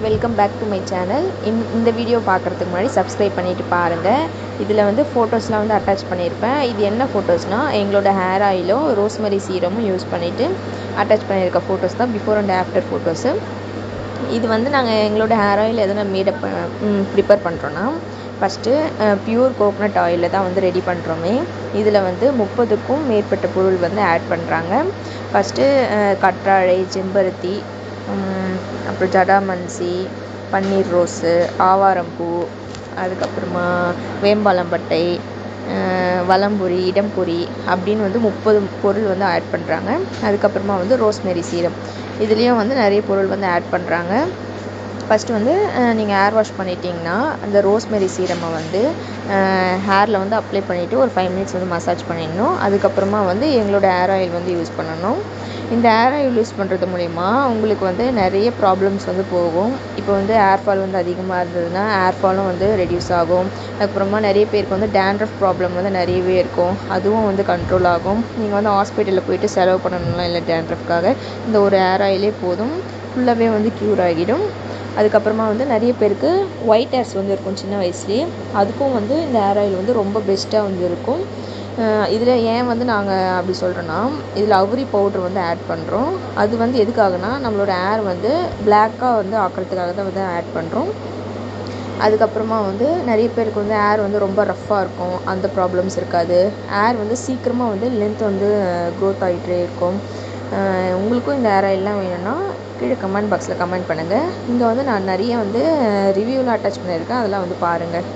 Welcome back to my channel. இந்த video பார்க்குறதுக்கு முன்னாடி சப்ஸ்கிரைப் பண்ணிவிட்டு பாருங்கள். இதில் வந்து ஃபோட்டோஸ்லாம் வந்து அட்டாச் பண்ணியிருப்பேன். இது என்ன ஃபோட்டோஸ்னால் எங்களோட ஹேர் ஆயிலும் ரோஸ்மெரி சீரமும் யூஸ் பண்ணிவிட்டு அட்டாச் பண்ணியிருக்க ஃபோட்டோஸ் தான் பிஃபோர் அண்ட் ஆஃப்டர் ஃபோட்டோஸு. இது வந்து நாங்கள் எங்களோட ஹேர் ஆயில் எதனா மேடப் ப்ரிப்பேர் பண்ணுறோன்னா ஃபஸ்ட்டு ப்யூர் கோகனட் ஆயிலில் தான் வந்து ரெடி பண்ணுறோமே. இதில் வந்து 30க்கும் மேற்பட்ட பொருள் வந்து ஆட் பண்ணுறாங்க. ஃபஸ்ட்டு கற்றாழை, செம்பருத்தி, அப்புறம் ஜடாமன்சி, பன்னீர் ரோஸு, ஆவாரம்பூ, அதுக்கப்புறமா வேம்பாலம்பட்டை, வலம்புரி, இடம்புரி அப்படின்னு வந்து 30 பொருள் வந்து ஆட் பண்ணுறாங்க. அதுக்கப்புறமா வந்து ரோஸ்மெரி சீரம், இதுலேயும் வந்து நிறைய பொருள் வந்து ஆட் பண்ணுறாங்க. ஃபஸ்ட்டு வந்து நீங்கள் ஹேர் வாஷ் பண்ணிட்டீங்கன்னா அந்த ரோஸ்மெரி சீரமை வந்து ஹேரில் வந்து அப்ளை பண்ணிவிட்டு ஒரு 5 மினிட்ஸ் வந்து மசாஜ் பண்ணிடணும். அதுக்கப்புறமா வந்து எங்களோட ஹேர் ஆயில் வந்து யூஸ் பண்ணணும். இந்த ஹேர் ஆயில் யூஸ் பண்ணுறது மூலிமா உங்களுக்கு வந்து நிறைய ப்ராப்ளம்ஸ் வந்து போகும். இப்போ வந்து ஹேர் ஃபால் வந்து அதிகமாக இருந்ததுன்னா ஹேர் ஃபாலும் வந்து ரெடியூஸ் ஆகும். அதுக்கப்புறமா நிறைய பேருக்கு வந்து டேண்ட்ரஃப் ப்ராப்ளம் வந்து நிறையவே இருக்கும், அதுவும் வந்து கண்ட்ரோல் ஆகும். நீங்கள் வந்து ஹாஸ்பிட்டலில் போயிட்டு செலவு பண்ணணும்லாம் இல்லை டேண்ட்ரஃப்காக. இந்த ஒரு ஹேர் ஆயிலே போதும், ஃபுல்லாகவே வந்து க்யூர் ஆகிடும். அதுக்கப்புறமா வந்து நிறைய பேருக்கு ஒயிட் ஹேர்ஸ் வந்து இருக்கும் சின்ன வயசுலேயே, அதுக்கும் வந்து இந்த ஹேர் ஆயில் வந்து ரொம்ப பெஸ்ட்டாக வந்து இருக்கும். இதில் ஏன் வந்து நாங்கள் அப்படி சொல்கிறோன்னா, இதில் அவுரி பவுட்ரு வந்து ஆட் பண்ணுறோம். அது வந்து எதுக்காகனா நம்மளோட ஹேர் வந்து பிளாக்காக வந்து ஆக்கிறதுக்காக தான் வந்து ஆட் பண்ணுறோம். அதுக்கப்புறமா வந்து நிறைய பேருக்கு வந்து ஹேர் வந்து ரொம்ப ரஃப்பாக இருக்கும், அந்த ப்ராப்ளம்ஸ் இருக்காது. ஹேர் வந்து சீக்கிரமாக வந்து லென்த் வந்து க்ரோத் ஆகிட்டே இருக்கும். உங்களுக்கும் இந்த ஹேர் ஆயிலெலாம் வேணும்னா கீழே கமெண்ட் பாக்ஸில் கமெண்ட் பண்ணுங்கள். இங்கே வந்து நான் நிறைய வந்து ரிவ்யூலாம் அட்டாச் பண்ணியிருக்கேன், அதெல்லாம் வந்து பாருங்கள்.